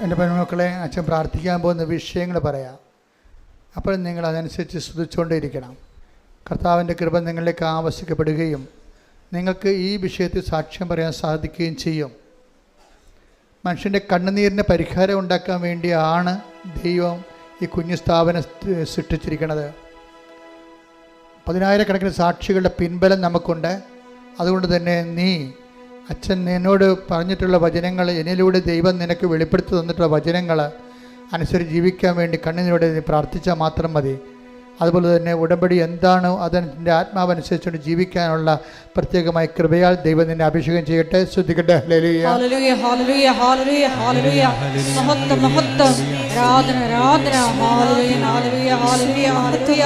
എൻ്റെ പെൺമക്കളെ, അച്ഛൻ പ്രാർത്ഥിക്കാൻ പോകുന്ന വിഷയങ്ങൾ പറയാം. അപ്പോൾ നിങ്ങൾ അതനുസരിച്ച് സ്തുതിച്ചുകൊണ്ടേയിരിക്കണം. കർത്താവിൻ്റെ കൃപ നിങ്ങളിലേക്ക് ആവശ്യപ്പെടുകയും നിങ്ങൾക്ക് ഈ വിഷയത്തിൽ സാക്ഷ്യം പറയാൻ സാധിക്കുകയും ചെയ്യും. മനുഷ്യൻ്റെ കണ്ണുനീരിന് പരിഹാരം ഉണ്ടാക്കാൻ വേണ്ടിയാണ് ദൈവം ഈ കുഞ്ഞു സ്ഥാപനം സൃഷ്ടിച്ചിരിക്കുന്നത്. 10,000-കണക്കിന് സാക്ഷികളുടെ പിൻബലം നമുക്കുണ്ട്. അതുകൊണ്ട് തന്നെ അച്ഛൻ എന്നോട് പറഞ്ഞിട്ടുള്ള വചനങ്ങൾ, എന്നിലൂടെ ദൈവം നിനക്ക് വെളിപ്പെടുത്തി തന്നിട്ടുള്ള വചനങ്ങൾ അനുസരിച്ച് ജീവിക്കാൻ വേണ്ടി കണ്ണുനീരോടെ നീ പ്രാർത്ഥിച്ചാൽ മാത്രം മതി. അതുപോലെ തന്നെ ഉടമ്പടി എന്താണോ അതിൻ്റെ ആത്മാവനുസരിച്ചുകൊണ്ട് ജീവിക്കാനുള്ള പ്രത്യേകമായ കൃപയാൽ ദൈവം നിന്നെ അഭിഷേകം ചെയ്യട്ടെ. ശ്രദ്ധിക്കട്ടെ. ഹല്ലേലൂയ, ഹല്ലേലൂയ, ഹല്ലേലൂയ, ഹല്ലേലൂയ, ഹല്ലേലൂയ. മഹത്വം, മഹത്വം, ആരാധന, ആരാധന. ഹല്ലേലൂയ, ഹല്ലേലൂയ, ഹല്ലേലൂയ, ഹല്ലേലൂയ.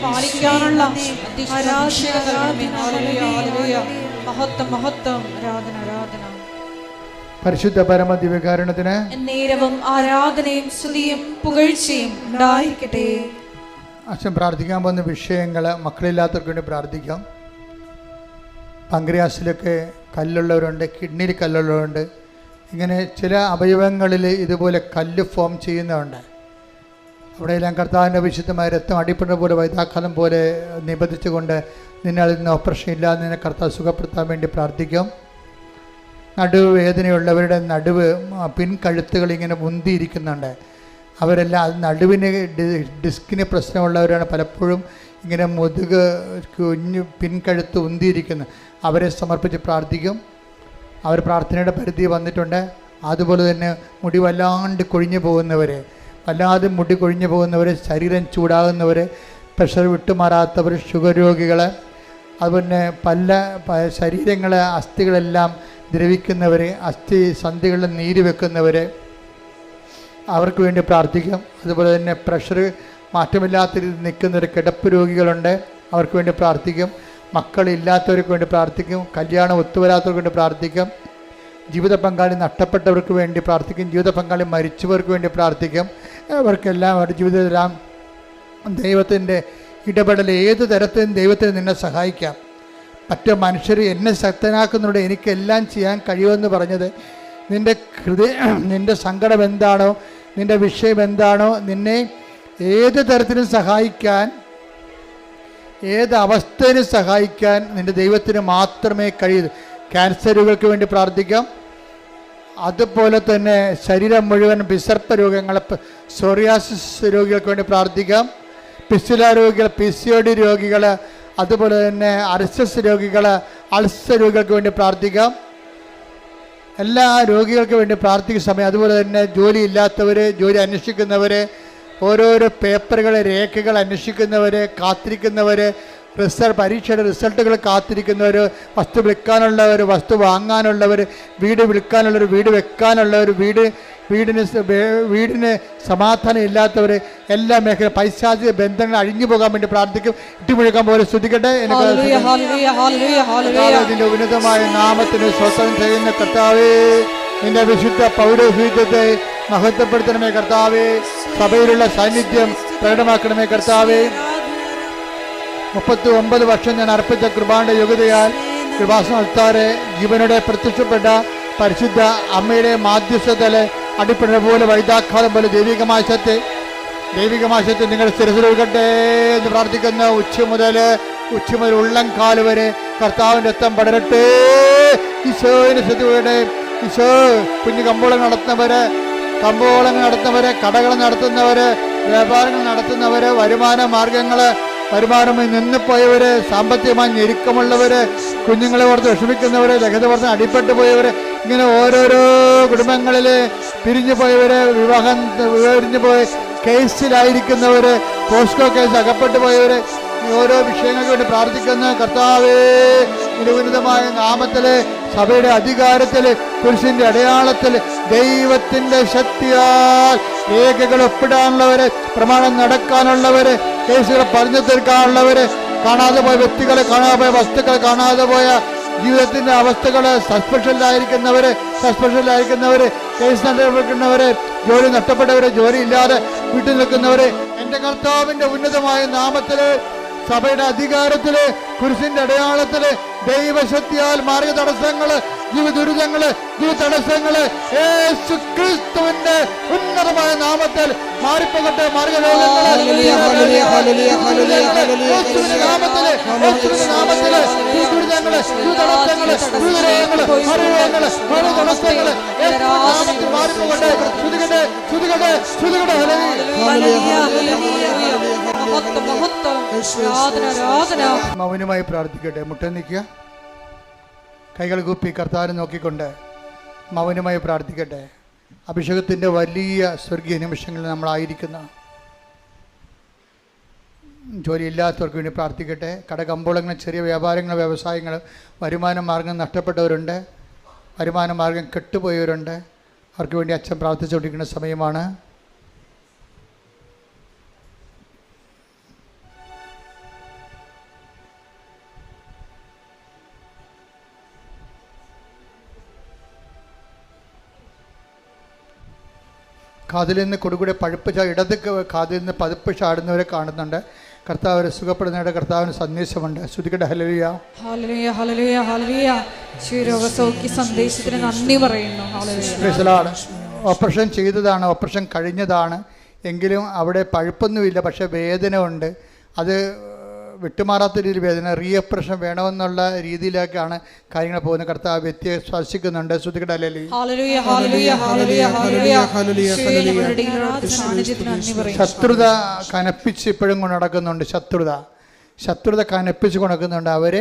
പാലിക്കാനുള്ള മഹത്വം, മഹത്വം, ആരാധന, ആരാധന. പരിശുദ്ധ പരമ ദിവ്യകാരുണ്യത്തിന് നേരവും ആരാധനയും സ്തുതിയും പുകഴ്ചയും ഉണ്ടായിരിക്കട്ടെ. അച്ഛൻ പ്രാർത്ഥിക്കാൻ പോകുന്ന വിഷയങ്ങൾ മക്കളില്ലാത്തവർക്ക് വേണ്ടി പ്രാർത്ഥിക്കാം. പങ്ക്രിയാസിലൊക്കെ കല്ലുള്ളവരുണ്ട്, കിഡ്നിയിൽ കല്ലുള്ളവരുണ്ട്. ഇങ്ങനെ ചില അവയവങ്ങളിൽ ഇതുപോലെ കല്ല് ഫോം ചെയ്യുന്നതുണ്ട്. അവിടെയെല്ലാം കർത്താവിൻ്റെ വിശുദ്ധമായ രക്തം അടിപ്പെടുന്ന പോലെ വൈതാക്കാലം പോലെ നിബന്ധിച്ചുകൊണ്ട് നിന്നെ അതിൽ നിന്ന് ഓപ്പറേഷൻ ഇല്ലാതെ നിന്നെ കർത്താവ് സുഖപ്പെടുത്താൻ വേണ്ടി പ്രാർത്ഥിക്കാം. നടുവ് വേദനയുള്ളവരുടെ നടുവ് പിൻകഴുത്തുകൾ ഇങ്ങനെ മുന്തിയിരിക്കുന്നുണ്ട്. അവരെല്ലാം അത് നടുവിന് ഡിസ്കിന് പ്രശ്നമുള്ളവരാണ്. പലപ്പോഴും ഇങ്ങനെ മുതുക് കുഞ്ഞു പിൻകഴുത്ത് ഉന്തിയിരിക്കുന്നു. അവരെ സമർപ്പിച്ച് പ്രാർത്ഥിക്കും. അവർ പ്രാർത്ഥനയുടെ പരിധി വന്നിട്ടുണ്ട്. അതുപോലെ തന്നെ മുടി വല്ലാണ്ട് കൊഴിഞ്ഞു പോകുന്നവർ, വല്ലാതെ മുടി കൊഴിഞ്ഞു പോകുന്നവർ, ശരീരം ചൂടാകുന്നവർ, പ്രഷർ വിട്ടുമാറാത്തവർ, ഷുഗർ രോഗികൾ, അതുപോലെ ശരീരങ്ങളെ അസ്ഥികളെല്ലാം ദ്രവിക്കുന്നവർ, അസ്ഥി സന്ധികളിൽ നീര് വെക്കുന്നവർ, അവർക്ക് വേണ്ടി പ്രാർത്ഥിക്കാം. അതുപോലെ തന്നെ പ്രഷർ മാറ്റമില്ലാത്ത രീതിയിൽ നിൽക്കുന്നവർ, കിടപ്പ് രോഗികളുണ്ട്, അവർക്ക് വേണ്ടി പ്രാർത്ഥിക്കും. മക്കളില്ലാത്തവർക്ക് വേണ്ടി പ്രാർത്ഥിക്കും. കല്യാണം ഒത്തുവരാത്തവർക്ക് വേണ്ടി പ്രാർത്ഥിക്കും. ജീവിത പങ്കാളി നഷ്ടപ്പെട്ടവർക്ക് വേണ്ടി പ്രാർത്ഥിക്കും. ജീവിത പങ്കാളി മരിച്ചവർക്ക് വേണ്ടി പ്രാർത്ഥിക്കും. അവർക്കെല്ലാം അവരുടെ ജീവിതത്തിലെല്ലാം ദൈവത്തിൻ്റെ ഇടപെടൽ, ഏത് തരത്തിലും ദൈവത്തിന് നിന്നെ സഹായിക്കാം. മറ്റു മനുഷ്യർ എന്നെ ശക്തനാക്കുന്നുണ്ട്, എനിക്കെല്ലാം ചെയ്യാൻ കഴിയുമെന്ന് പറഞ്ഞത്, നിൻ്റെ സങ്കടം എന്താണോ, നിൻ്റെ വിഷയം എന്താണോ, നിന്നെ ഏത് തരത്തിലും സഹായിക്കാൻ, ഏത് അവസ്ഥയിലും സഹായിക്കാൻ നിൻ്റെ ദൈവത്തിന് മാത്രമേ കഴിയൂ. ക്യാൻസറുകൾക്ക് വേണ്ടി പ്രാർത്ഥിക്കാം. അതുപോലെ തന്നെ ശരീരം മുഴുവൻ വിസർപ്പ രോഗങ്ങൾ, സോറിയാസിസ് രോഗികൾക്ക് വേണ്ടി പ്രാർത്ഥിക്കാം. പിസ്തുല രോഗികൾ, PCOD രോഗികൾ, അതുപോലെ തന്നെ അർസസ് രോഗികൾ, അൾസർ രോഗികൾക്ക് വേണ്ടി പ്രാർത്ഥിക്കാം. എല്ലാ രോഗികൾക്ക് വേണ്ടി പ്രാർത്ഥിക്കുന്ന സമയം, അതുപോലെ തന്നെ ജോലി ഇല്ലാത്തവർ, ജോലി അന്വേഷിക്കുന്നവർ, ഓരോരോ പേപ്പറുകൾ, രേഖകൾ അന്വേഷിക്കുന്നവർ, കാത്തിരിക്കുന്നവർ, പരീക്ഷയുടെ റിസൾട്ടുകൾ കാത്തിരിക്കുന്നവർ, വസ്തു വിൽക്കാനുള്ളവർ, വസ്തു വാങ്ങാനുള്ളവർ, വീട് വിൽക്കാനുള്ളവർ, വീട് വെക്കാനുള്ളവർ, വീടിന് സമാധാനം ഇല്ലാത്തവർ, എല്ലാ മേഖല പൈശാചിക ബന്ധങ്ങൾ അഴിഞ്ഞു പോകാൻ വേണ്ടി പ്രാർത്ഥിക്കും. ഇട്ടുമുഴുക്കാൻ പോലെ സ്തുതിക്കട്ടെ. ഇതിൻ്റെ ഉന്നതമായ നാമത്തിന് സ്വന്തം ചെയ്യുന്ന കർത്താവേ, നിന്റെ വിശുദ്ധ പൗരോഹിത്യത്തെ മഹത്വപ്പെടുത്തണമേ കർത്താവേ. സഭയിലുള്ള സാന്നിധ്യം പ്രകടമാക്കണമേ കർത്താവേ. 39 വർഷം ഞാൻ അർപ്പിച്ച കൃപാന്റെ യോഗ്യതയാൽ കൃപാസന അൾത്താരെ ജീവനോടെ പ്രത്യക്ഷപ്പെട്ട പരിശുദ്ധ അമ്മയുടെ മാധ്യസ്ഥതയിലെ അടിപ്പെടുന്ന പോലെ വൈദാഘാതം പോലെ ദൈവികമായ സത്യം നിങ്ങൾ സ്ഥിരത്തിലൊഴുകട്ടെ എന്ന് പ്രാർത്ഥിക്കുന്ന ഉച്ച മുതൽ ഉള്ളംകാല് വരെ കർത്താവിൻ്റെ രക്തം പടരട്ടെ. ഈശോയുടെ ശ്രദ്ധയുടെ ഈശോ കുഞ്ഞു കമ്പോളങ്ങൾ നടത്തുന്നവര്, കടകൾ നടത്തുന്നവര്, വ്യാപാരങ്ങൾ നടത്തുന്നവര്, വരുമാനമായി നിന്നുപോയവര്, സാമ്പത്തികമായി ഞെരുക്കമുള്ളവര്, കുഞ്ഞുങ്ങളെ ഓർത്ത് വിഷമിക്കുന്നവര്, രഹിതവർഷം അടിപ്പെട്ടു പോയവര്, ഇങ്ങനെ ഓരോരോ കുടുംബങ്ങളിൽ പിരിഞ്ഞു പോയവര്, പിരിഞ്ഞു പോയ കേസിലായിരിക്കുന്നവര്, പോസ്കോ കേസ് അകപ്പെട്ടു പോയവര്, ഓരോ വിഷയങ്ങൾക്ക് വേണ്ടി പ്രാർത്ഥിക്കുന്ന കർത്താവേ, ഉന്നതമായ നാമത്തില്, സഭയുടെ അധികാരത്തില്, കുരിശിന്റെ അടയാളത്തില്, ദൈവത്തിന്റെ ശക്തിയാൽ രേഖകൾ ഒപ്പിടാനുള്ളവര്, പ്രമാണം നടക്കാനുള്ളവര്, കേസുകൾ പറഞ്ഞു തീർക്കാനുള്ളവര്, കാണാതെ പോയ വ്യക്തികളെ, കാണാതെ പോയ വസ്തുക്കളെ, കാണാതെ പോയ ജീവിതത്തിന്റെ അവസ്ഥകള്, സസ്പെൻഷനിലായിരിക്കുന്നവര്, കേസ് നടക്കുന്നവര്, ജോലി നഷ്ടപ്പെട്ടവര്, ജോലി ഇല്ലാതെ വീട്ടിൽ നിൽക്കുന്നവര്, എന്റെ കർത്താവിന്റെ ഉന്നതമായ നാമത്തില്, സഭയുടെ അധികാരത്തില്, കുരിശിന്റെ അടയാളത്തില്, ദൈവശക്തിയാൽ മാർഗ തടസ്സങ്ങള്, ജീവിത ദുരിതങ്ങള്, ജീവിത തടസ്സങ്ങള് യേശു ക്രിസ്തുവിന്റെ ഉന്നതമായ നാമത്തിൽ മാറിപ്പോകട്ടെ. മാർഗരോഗങ്ങള് യേശുവിന്റെ നാമത്തില്, യേശുവിന്റെ നാമത്തില് ദുരിതങ്ങള്, ജീവിത തടസ്സങ്ങള്, ജീവിതരോഗങ്ങള്, മാർഗരോഗങ്ങള്, മാർഗ തടസ്സങ്ങള് യേശുവിന്റെ നാമത്തിൽ മാറിപ്പോകട്ടെ. ശ്രുതികട്ടെ, ശ്രുതികട്ടെ, ശ്രുതികട്ടെ. മൗനമായി പ്രാർത്ഥിക്കട്ടെ. മുട്ട നിൽക്കുക, കൈകൾ കൂപ്പി കർത്താവിനെ നോക്കിക്കൊണ്ട് മൗനമായി പ്രാർത്ഥിക്കട്ടെ. അഭിഷേകത്തിൻ്റെ വലിയ സ്വർഗീയ നിമിഷങ്ങളിൽ നമ്മളായിരിക്കുന്ന ജോലിയില്ലാത്തവർക്ക് വേണ്ടി പ്രാർത്ഥിക്കട്ടെ. കടകമ്പോളങ്ങൾ, ചെറിയ വ്യാപാരങ്ങൾ, വ്യവസായങ്ങൾ, വരുമാന മാർഗം നഷ്ടപ്പെട്ടവരുണ്ട്, വരുമാന മാർഗം കെട്ടുപോയവരുണ്ട്. അവർക്ക് വേണ്ടി അച്ഛൻ പ്രാർത്ഥിച്ചുകൊണ്ടിരിക്കുന്ന സമയമാണ്. കാതിൽ നിന്ന് കൊടുകൂടെ പഴുപ്പ് ഇടത് കാതിൽ നിന്ന് പതിപ്പ് ചാടുന്നവരെ കാണുന്നുണ്ട്. കർത്താവ് അവരെ സുഖപ്പെടുന്നവരുടെ കർത്താവിന് സന്ദേശമുണ്ട്. ശ്രുതിക്കട്ടെ. ഹല്ലേലൂയ, ഹല്ലേലൂയ, ഹല്ലേലൂയ, ഹല്ലേലൂയ. ശിരോഗസൗഖ്യ സന്ദേശത്തിന് നന്ദി പറയുന്നു. ഹല്ലേലൂയ. ഓപ്പറേഷൻ ചെയ്തതാണ്, ഓപ്പറേഷൻ കഴിഞ്ഞതാണ്, എങ്കിലും അവിടെ പഴുപ്പൊന്നുമില്ല, പക്ഷേ വേദന ഉണ്ട്. അത് വിട്ടുമാറാത്ത രീതിയിൽ വേദന, റീഓപ്പറേഷൻ വേണമെന്നുള്ള രീതിയിലേക്കാണ് കാര്യങ്ങൾ പോകുന്നത്. കർത്താവ് വ്യക്തിയെ സ്പർശിക്കുന്നുണ്ട്. ശ്രുതിക്കട്ടെ. ഹല്ലേലൂയ, ഹല്ലേലൂയ, ഹല്ലേലൂയ, ഹല്ലേലൂയ, ഹല്ലേലൂയ. ശത്രുത കനപ്പിച്ച് ഇപ്പോഴും കൊണ്ട് നടക്കുന്നുണ്ട്. ശത്രുത കനപ്പിച്ച് കൊണ്ടുനടക്കുന്നുണ്ട്. അവർ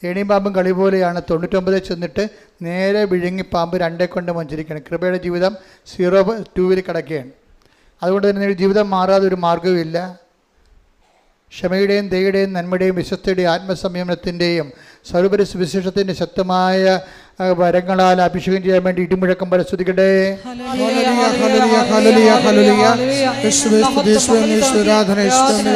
ഏണിയും കളി പോലെയാണ്. 99 ചെന്നിട്ട് നേരെ വിഴുങ്ങി പാമ്പ് 2 കൊണ്ട് മഞ്ചരിക്കുകയാണ്. കൃപയുടെ ജീവിതം 0-2 കിടക്കുകയാണ്. അതുകൊണ്ട് തന്നെ ജീവിതം മാറാതെ ഒരു മാർഗ്ഗവുമില്ല. ക്ഷമയുടെയും ദയയുടെയും നന്മയുടെയും വിശ്വസ്തയുടെയും ആത്മസംയമനത്തിൻ്റെയും സർവ്വപരി സുവിശേഷത്തിൻ്റെ ശക്തമായ വരങ്ങളാൽ അഭിഷേകം ചെയ്യാൻ വേണ്ടി ഇടിമുഴക്കം പോലെ സ്തുതിക്കട്ടെ. യേശുവേ സ്തുതി, യേശുവേ ആരാധന, യേശുവേ